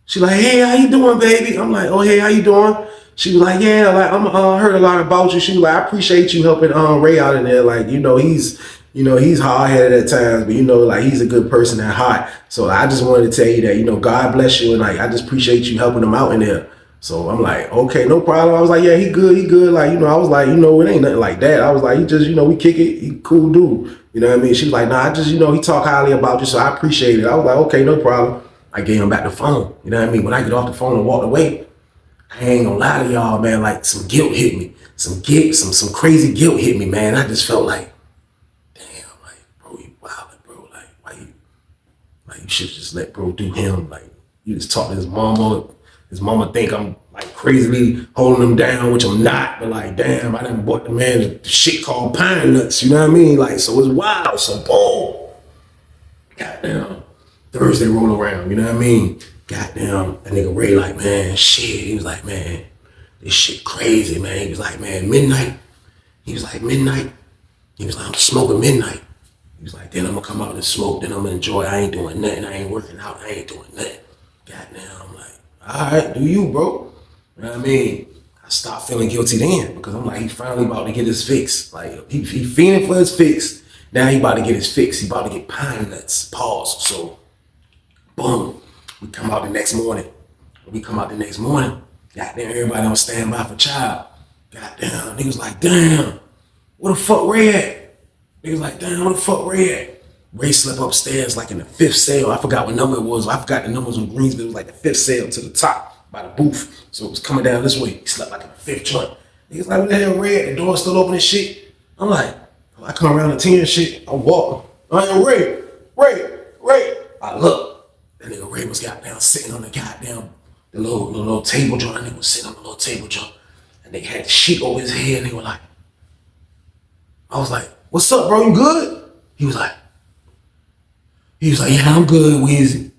She like, hey, how you doing, baby? I'm like, oh, hey, how you doing? She was like, yeah, like I'm heard a lot about you. She was like, I appreciate you helping Ray out in there. Like, he's hard-headed at times, but like he's a good person at heart. So I just wanted to tell you that, God bless you, and like I just appreciate you helping him out in there. So I'm like, okay, no problem. I was like, yeah, he good. Like, I was like, it ain't nothing like that. I was like, he just, we kick it, he cool dude. You know what I mean? She was like, nah, I just, he talk highly about you, so I appreciate it. I was like, okay, no problem. I gave him back the phone. You know what I mean? When I get off the phone and walked away, I ain't gonna lie to y'all, man, like some guilt hit me. Some crazy guilt hit me, man. I just felt like, damn, like, bro, you wildin', bro. Like, why you, like, you should just let bro do him. Like, you just talk to his mama. His mama think I'm like crazily holding him down, which I'm not, but like, damn, I done bought the man the shit called pine nuts, you know what I mean? Like, so it's wild, so boom. Goddamn, Thursday roll around, you know what I mean? Goddamn, that nigga Ray like, man, shit. He was like, man, This shit crazy, man. He was like, man, midnight. He was like, midnight. He was like, I'm smoking midnight. He was like, then I'm gonna come out and smoke, then I'm gonna enjoy. I ain't doing nothing. I ain't working out. I ain't doing nothing. Goddamn, I'm like, all right, do you, bro? You know what I mean? I stopped feeling guilty then because I'm like, he finally about to get his fix. Like, he fiending for his fix. Now he about to get his fix. He about to get pine nuts. Pause. So, boom. We come out the next morning. Goddamn, everybody on standby for child. Goddamn, niggas like, damn, what the fuck Ray at? Niggas like, damn, what the fuck Ray at? Ray slept upstairs like in the 5th cell. I forgot what number it was. I forgot the numbers on Greens, but it was like the 5th cell to the top by the booth. So it was coming down this way. He slept like in the 5th joint. Niggas like, what the hell Ray at? The door still open and shit. I'm like, I come around the 10 and shit. I'm walking. I am Ray. I look. That nigga Ray was goddamn sitting on the goddamn the little table joint. That nigga was sitting on the little table joint. And they had the sheet over his head and they were like, I was like, what's up, bro? You good? He was like, yeah, I'm good, Weezy.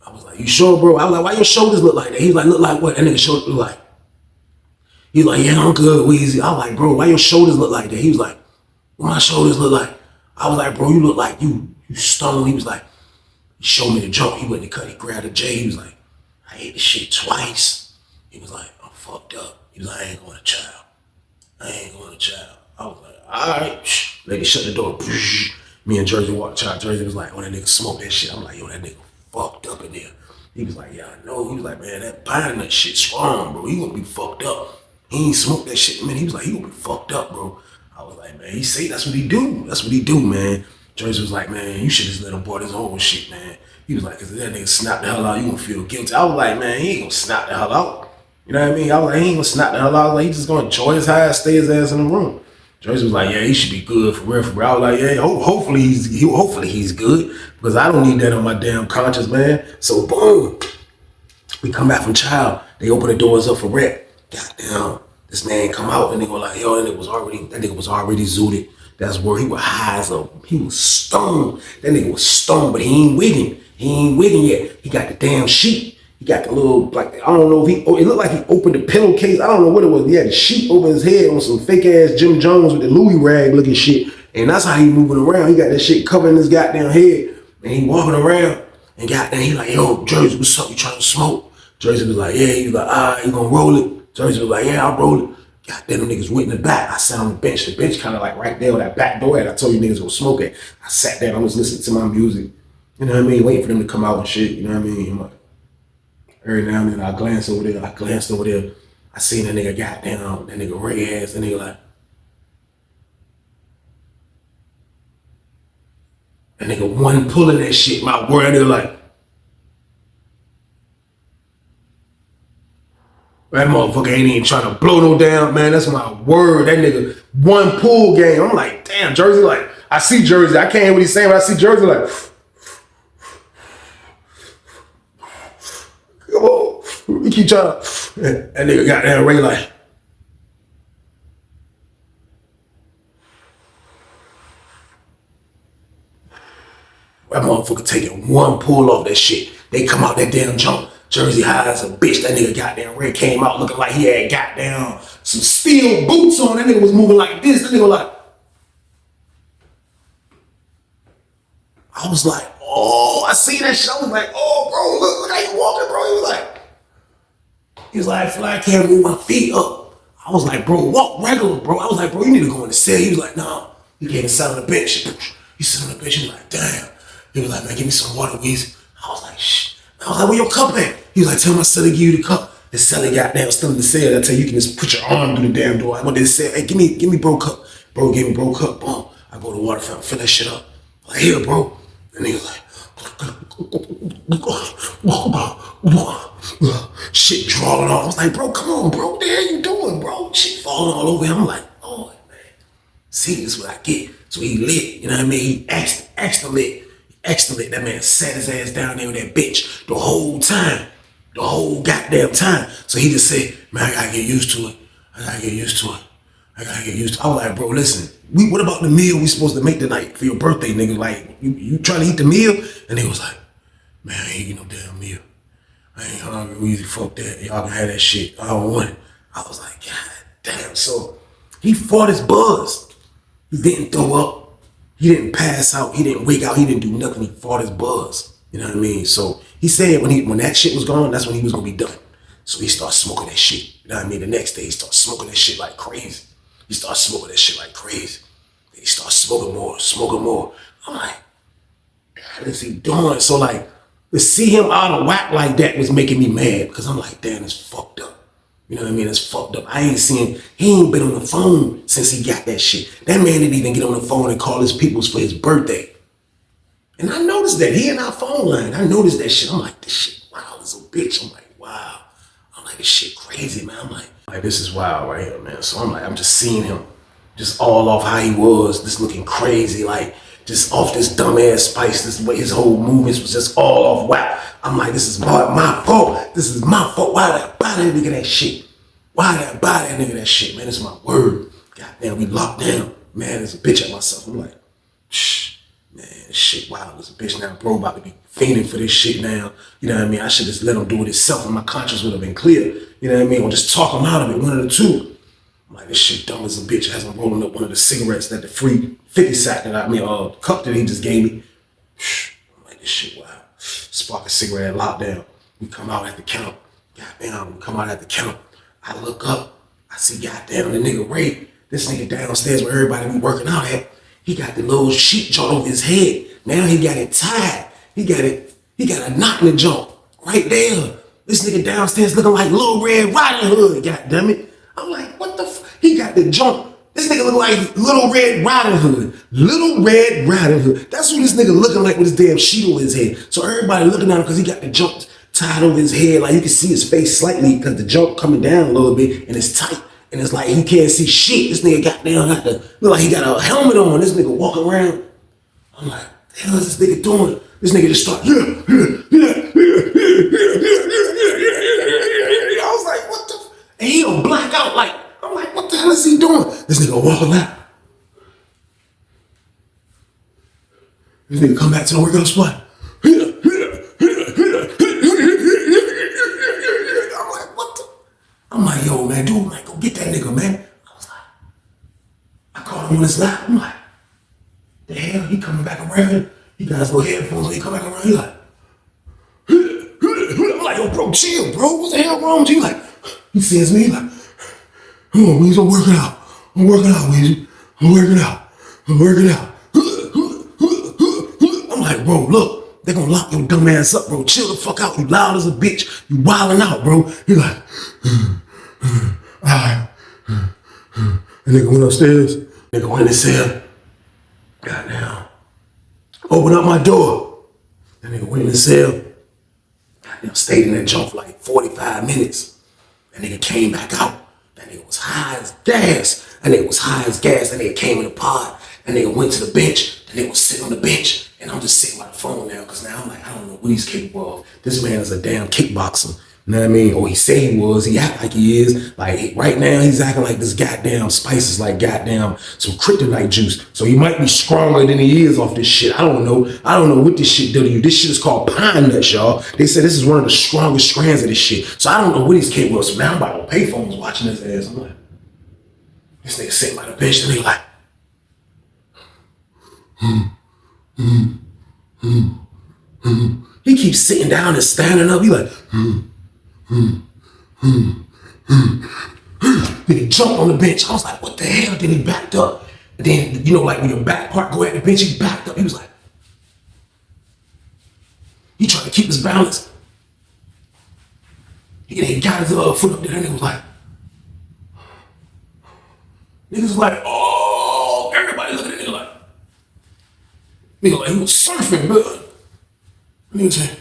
I was like, you sure, bro? I was like, why your shoulders look like that? He was like, look like what? That nigga shoulders look like. He was like, yeah, I'm good, Weezy. I was like, bro, why your shoulders look like that? He was like, what my shoulders look like? I was like, bro, you look like you stoned. He was like, he showed me the joke. He went to cut, he grabbed a J. He was like, I ate this shit twice. He was like, I'm fucked up. He was like, I ain't going to child. I was like, all right. Lady shut the door. Me and Jersey walked out. Jersey was like, oh, that nigga smoked that shit. I'm like, yo, that nigga fucked up in there. He was like, yeah, I know. He was like, man, that pine nut shit strong, bro. He gonna be fucked up. He ain't smoked that shit, man. He was like, he gonna be fucked up, bro. I was like, man, he say that's what he do. That's what he do, man. Jersey was like, man, you should just let him board his own shit, man. He was like, cause if that nigga snap the hell out, you gonna feel guilty. I was like, man, he ain't gonna snap the hell out. You know what I mean? I was like, he ain't gonna snap the hell out. I was like, he just gonna enjoy his high, stay his ass in the room. Jersey was like, yeah, he should be good for real, for real. I was like, yeah, hopefully he's good because I don't need that on my damn conscience, man. So boom, we come back from child. They open the doors up for rep. Goddamn, this man come out and they go like, yo, that nigga was already zooted. That's where he was high as a, he was stoned. That nigga was stoned, but he ain't wigging yet. He got the damn sheet. He got the little, like, I don't know if it looked like he opened the pillowcase. I don't know what it was. He had the sheet over his head on some fake ass Jim Jones with the Louis rag looking shit. And that's how he moving around. He got that shit covering his goddamn head. And he walking around. And goddamn, he like, yo, Jersey, what's up? You trying to smoke? Jersey was like, yeah. He was like, you gonna roll it? Jersey was like, yeah, I'll roll it. Goddamn, them niggas went in the back. I sat on the bench. The bench kind of like right there with that back door. And I told you niggas go smoke it. I sat there. I was listening to my music. You know what I mean? Waiting for them to come out and shit. You know what I mean? I'm like, every now and then I glanced over there. I seen that nigga goddamn, that nigga Ray ass, that nigga like, that nigga one pulling that shit, my word, they're like, that motherfucker ain't even trying to blow no damn, man, that's my word, that nigga one pull game. I'm like, damn, Jersey, like, I see Jersey, I can't hear what he's saying, but I see Jersey like, come on. We keep trying to, that nigga got that Ray like, that motherfucker taking one pull off that shit. They come out that damn jump. Jersey high as a bitch. That nigga goddamn Ray came out looking like he had goddamn some steel boots on. That nigga was moving like this. That nigga was like, I was like, oh, I seen that shit. I was like, oh, bro, look how you walking, bro. He was like, I feel like I can't move my feet up. I was like, bro, walk regular, bro. I was like, bro, you need to go in the cell. He was like, nah. He came and sat on the bench. He sat on the bench. He was like, damn. He was like, man, give me some water, Weezy. I was like, shh. I was like, where your cup at? He was like, tell my celly give you the cup. The celly goddamn still in the cell. I tell you, you can just put your arm through the damn door. I went to the cell. Hey, give me bro cup. Bro gave me bro cup. Boom. I go to the water fountain, fill that shit up. I'm like, here, bro. And he was like, shit drawing off. I was like, bro, come on, bro. What the hell you doing, bro? Shit falling all over him. I'm like, oh, man. See, this is what I get. So he lit, you know what I mean? He extra lit. That man sat his ass down there with that bitch the whole time. The whole goddamn time. So he just said, man, I gotta get used to it. I was like, bro, listen, what about the meal we supposed to make tonight for your birthday, nigga? Like, you trying to eat the meal? And he was like, man, I ain't eating no damn meal. I ain't hungry, Weezy, fuck that. Y'all can have that shit. I don't want it. I was like, God damn. So he fought his buzz. He didn't throw up. He didn't pass out. He didn't wake out. He didn't do nothing. He fought his buzz. You know what I mean? So he said when that shit was gone, that's when he was gonna be done. So he started smoking that shit. You know what I mean? The next day he started smoking that shit like crazy. He started smoking that shit like crazy. Then he started smoking more, smoking more. I'm like, what is he doing? So like, to see him out of whack like that was making me mad because I'm like, damn, it's fucked up. You know what I mean? It's fucked up. He ain't been on the phone since he got that shit. That man didn't even get on the phone and call his peoples for his birthday. And I noticed that. He in our phone line. I noticed that shit. I'm like, this shit wild as a bitch. I'm like, wow. I'm like, this shit crazy, man. I'm like, this is wild right here, man. So I'm like, I'm just seeing him just all off how he was, just looking crazy, like just off this dumbass spice, this way his whole movements was just all off whack. I'm like, this is my fault. This is my fault. Why did I buy that nigga that shit? Why did I buy that nigga that shit, man? It's my word. Goddamn, we locked down. Man, there's a bitch at myself. I'm like, shh, man, this shit wild. There's a bitch now, bro, about to be fiending for this shit now. You know what I mean? I should just let him do it himself and my conscience would have been clear. You know what I mean? Or just talk him out of it, one of the two. I'm like, this shit dumb as a bitch. As I'm rolling up one of the cigarettes that the free 50 sack that cup that he just gave me. I'm like, this shit wild. Spark a cigarette, lockdown. We come out at the count. Goddamn, we come out at the count. I look up. I see goddamn the nigga Ray. This nigga downstairs where everybody be working out at. He got the little sheet joint over his head. Now he got it tied. He got a knot in the joint. Right there. This nigga downstairs looking like Little Red Riding Hood, goddamn it. I'm like, what the fuck? He got the jump. This nigga look like Little Red Riding Hood. Little Red Riding Hood. That's what this nigga looking like with his damn sheet over his head. So everybody looking at him because he got the jump tied over his head. Like you can see his face slightly because the jump coming down a little bit and it's tight. And it's like he can't see shit. This nigga look like he got a helmet on. This nigga walking around. I'm like, what the hell is this nigga doing? This nigga just start, I was like, what the f-? And he don't black out like, I'm like, what the hell is he doing? This nigga walking out. This nigga come back to the workout spot. I'm like, what the? I'm like, yo, man, dude, like, go get that nigga, man. I was like, I called him on his lap. I'm like, the hell, he coming back around. He got his little headphones when he come back around. He like, I'm like, yo, bro, chill, bro. What the hell wrong with you? Like, he sees me, he like, come on, Weezy, I'm working out. I'm working out, Weezy. I'm working out. I'm working out. I'm like, bro, look, they gonna lock your dumb ass up, bro. Chill the fuck out. You loud as a bitch. You wilding out, bro. He like, all right. The nigga went upstairs. Nigga went in his cell. Goddamn. Open up my door. That nigga went in his cell. Goddamn, stayed in that junk for like 45 minutes. That nigga came back out. That nigga was high as gas. That nigga was high as gas. That nigga came in the pod. That nigga went to the bench. That nigga was sitting on the bench. And I'm just sitting by the phone now because now I'm like, I don't know what he's capable of. This man is a damn kickboxer. You know what I mean? Or he said he was. He act like he is. Like right now he's acting like this goddamn spice is like goddamn some kryptonite juice. So he might be stronger than he is off this shit. I don't know. I don't know what this shit do to you. This shit is called pine nuts, y'all. They said this is one of the strongest strands of this shit. So I don't know what he's capable of. So now I'm about to payphones watching his ass. I'm like, this nigga sitting by the bench and he like, He keeps sitting down and standing up. He like, Then he jumped on the bench. I was like, what the hell? Then he backed up. And then, you know, like when your back part go at the bench, he backed up. He was like, he tried to keep his balance. He got his foot up there and it was like, niggas was like, oh, everybody looking at the nigga like he was surfing, bro. Nigga said,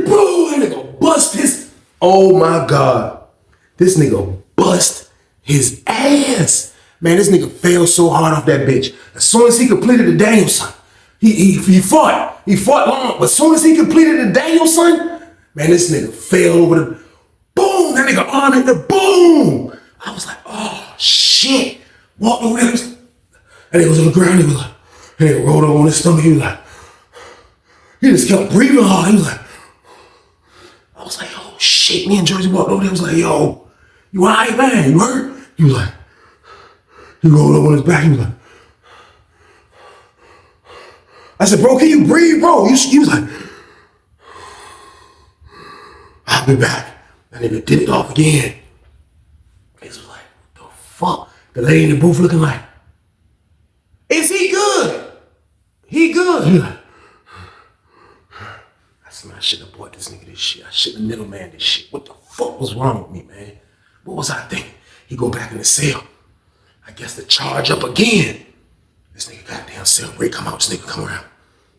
bro, that nigga bust his, oh my God. This nigga bust his ass. Man, this nigga fell so hard off that bitch. As soon as he completed the Danielson, he fought. He fought long, but as soon as he completed the Danielson, man, this nigga fell over the, boom, that nigga arm hit the boom. I was like, oh shit. Walked over there. That nigga was on the ground. He was like, And he rolled over on his stomach. He was like, he just kept breathing hard. He was like, I was like, oh shit. Me and Jersey walked over there. I was like, yo, you all right, man? You hurt? He was like, he rolled over on his back. He was like, I said, bro, can you breathe, bro? He was like, I'll be back. And then it dipped off again. He was like, what the fuck? The lady in the booth looking like, is he good? He good. He like, I said, man, I shouldn't have bought this nigga this shit. I shouldn't have middleman this shit. What the fuck was wrong with me, man? What was I thinking? He go back in the cell. I guess the charge up again. This nigga goddamn cell break come out. This nigga come around.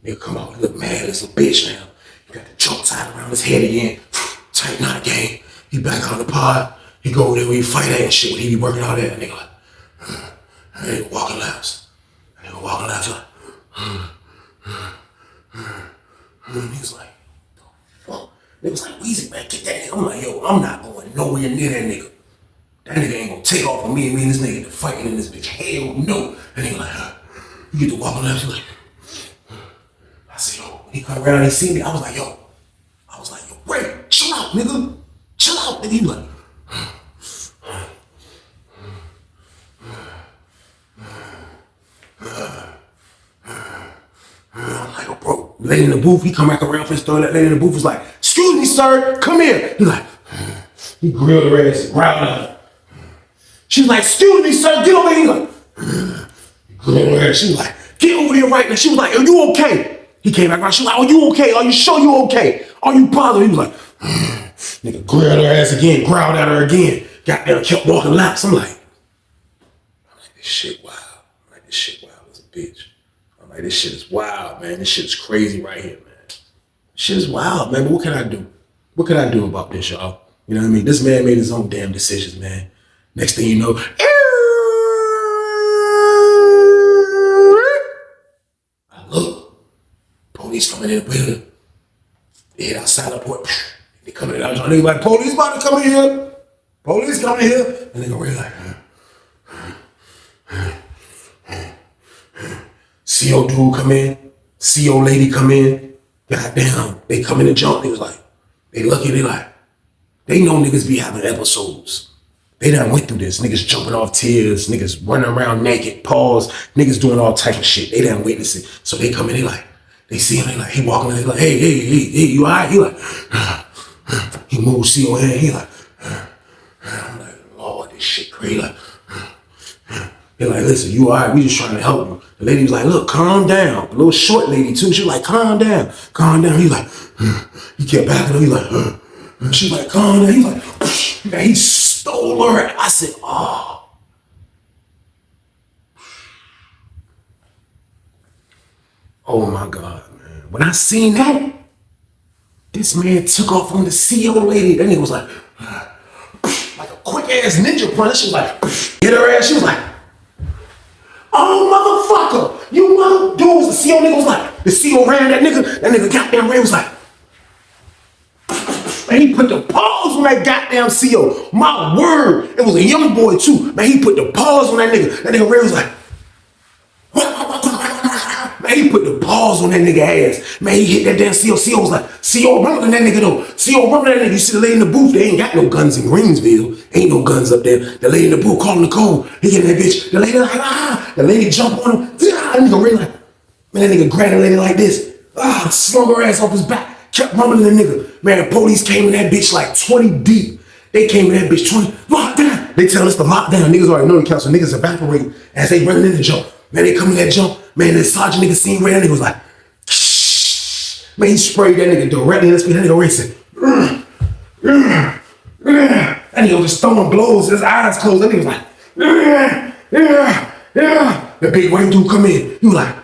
Nigga come out. He look mad as a bitch now. He got the choke tied around his head again. Tighten out again. He back on the pod. He go over there where he fight at and shit. When he be working out there. And nigga like, and nigga walking laps. And nigga walking laps like, and he's like, the fuck? They was like, Weezy, man, get that nigga. I'm like, yo, I'm not going nowhere near that nigga. That nigga ain't gonna take off on me and me and this nigga fighting in this bitch. Hell no. And he like, you get to walking laps. He's like, I said, yo, when he come around and he see me, I was like, yo, Ray, chill out, nigga. Chill out, nigga. He like, I'm like, oh, bro. Lady in the booth, he come back around for his story. That lady in the booth was like, excuse me, sir, come here. He like, he grilled her ass, growled at her. She's like, excuse me, sir, get over here. He like, he grilled her ass. She was like, get over here right now. She was like, are you okay? He came back around. She was like, are you okay? Are you sure you okay? Are you bothered? He was like, nigga grilled her ass again, growled at her again. Got there, kept walking laps. I'm like, this shit wild. I'm like, this shit wild as a bitch. I'm like, this shit is wild, man. This shit is crazy right here, man. This shit is wild, man. But what can I do? What can I do about this, y'all? You know what I mean? This man made his own damn decisions, man. Next thing you know, I look, police coming in the building. They hit outside the port. They coming in out. Nigga like, police about to come in here. Police coming in here. And nigga really like, CO dude come in. CO lady come in. Goddamn, they come in and jump. They was like, they lucky. They like, they know niggas be having episodes. They done went through this. Niggas jumping off tears. Niggas running around naked. Pause. Niggas doing all type of shit. They done witnessed it. So they come in. They like, they see him, they like, he walking in, they like, hey, you all right? He like, he moves CO hand, he like, I'm like, Lord, this shit crazy. Like, they're like, listen, you all right? We just trying to help you. The lady was like, look, calm down. The little short lady too, she was like, calm down. He like, he kept backing up, he like, she like, calm down. He like, man, he stole her. I said, oh. Oh my God, man. When I seen that, this man took off on the CO lady. That nigga was like a quick ass ninja punch. She was like, hit her ass. She was like, oh motherfucker, you mother. Dude was the CO nigga was like, the CO ran that nigga goddamn ran was like, man, he put the pause on that goddamn CO. My word, it was a young boy too. Man, he put the pause on that nigga. That nigga ran was like, man, he put the balls on that nigga ass. Man, he hit that damn CO. CO was like, CO running that nigga though. CO running that nigga. You see the lady in the booth, they ain't got no guns in Greensville. Ain't no guns up there. The lady in the booth calling the code. He getting that bitch. The lady like, The lady jump on him. That nigga ran like, man, that nigga grabbed the lady like this. Slung her ass off his back. Kept rumbling the nigga. Man, the police came in that bitch like 20 deep. They came in that bitch 20, lockdown. They tell us to lock down. Niggas already know the council. Niggas evaporate as they running in the jump. Man, they come in that jump. Man, the sergeant nigga seen Ray. That nigga was like, shh. Man, he sprayed that nigga directly in the speed. That nigga Ray said, that nigga was just throwing blows. His eyes closed. That nigga was like, The big white dude come in. He was like,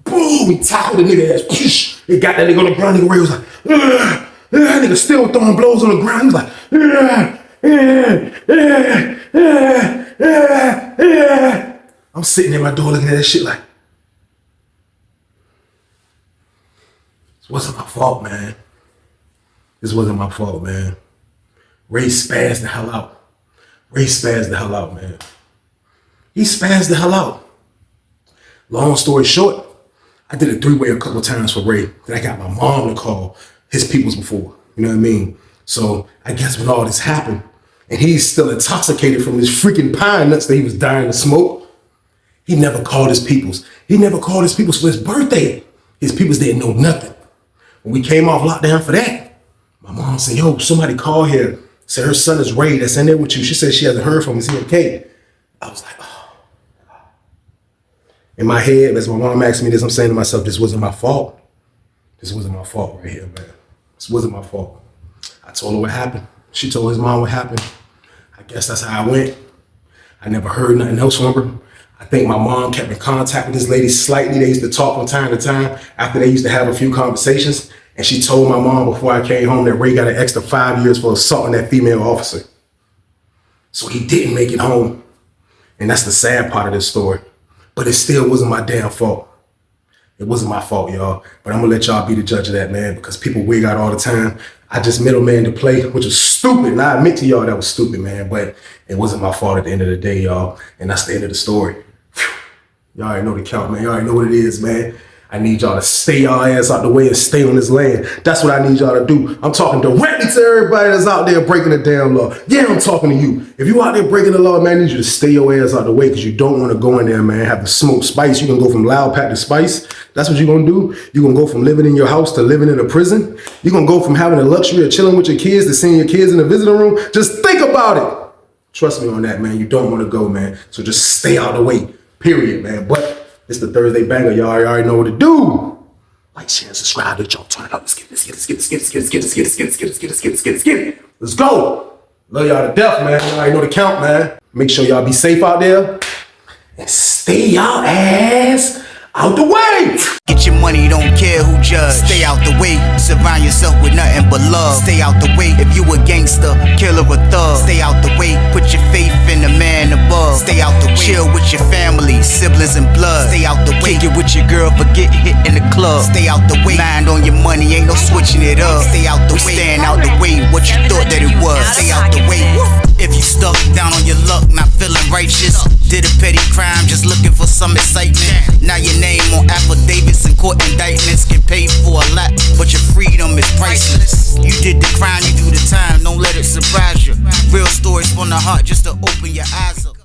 boom. He tackled the nigga ass. He got that nigga on the ground. Nigga Ray was like, that nigga still throwing blows on the ground. He was like, I'm sitting at my door looking at that shit like, this wasn't my fault, man. This wasn't my fault, man. Ray spazzed the hell out. Ray spazzed the hell out, man. He spazzed the hell out. Long story short, I did a 3-way a couple of times for Ray. Then I got my mom to call his peoples before. You know what I mean? So I guess when all this happened, and he's still intoxicated from his freaking pine nuts that he was dying to smoke, he never called his peoples. He never called his peoples for his birthday. His peoples didn't know nothing. When we came off lockdown for that, my mom said, yo, somebody called here. Said her son is Ray that's in there with you. She said she hasn't heard from him. Is he okay? I was like, oh. In my head, as my mom asked me this, I'm saying to myself, this wasn't my fault. This wasn't my fault right here, man. This wasn't my fault. I told her what happened. She told his mom what happened. I guess that's how I went. I never heard nothing else from her. I think my mom kept in contact with this lady slightly. They used to talk from time to time after they used to have a few conversations. And she told my mom before I came home that Ray got an extra 5 years for assaulting that female officer. So he didn't make it home. And that's the sad part of this story. But it still wasn't my damn fault. It wasn't my fault, y'all. But I'm gonna let y'all be the judge of that, man, because people wig out all the time. I just middleman to play, which was stupid. And I admit to y'all that was stupid, man. But it wasn't my fault at the end of the day, y'all. And that's the end of the story. Y'all already know the count, man. Y'all already know what it is, man. I need y'all to stay y'all ass out the way and stay on this land. That's what I need y'all to do. I'm talking directly to everybody that's out there breaking the damn law. Yeah, I'm talking to you. If you out there breaking the law, man, I need you to stay your ass out the way because you don't want to go in there, man, have to smoke spice. You can go from loud pack to spice. That's what you're going to do. You're going to go from living in your house to living in a prison. You're going to go from having the luxury of chilling with your kids to seeing your kids in the visiting room. Just think about it. Trust me on that, man. You don't want to go, man. So just stay out the way, period, man. But it's the Thursday banger, y'all. You already know what to do. Like, share, and subscribe. Y'all turn it up. Let's get it. Let's go. Love y'all to death, man. Y'all already know the count, man. Make sure y'all be safe out there and stay y'all ass out the way. Get your money, don't care who judge. Stay out the way, surround yourself with nothing but love. Stay out the way if you a gangster, killer or thug. Stay out the way, put your faith in the man above. Stay out the way, chill with your family, siblings and blood. Stay out the way, kick it with your girl, forget hit in the club. Stay out the way, mind on your money, ain't no switching it up. Stay out the way, stand out the way, what you thought that it was. Stay out the way, if you stuck down on your luck, not feeling righteous. Did a petty crime, just looking for some excitement. Now your name on affidavits and court indictments, get paid for a lot, but your freedom is priceless. You did the crime, you do the time, don't let it surprise you. Real stories from the heart just to open your eyes up.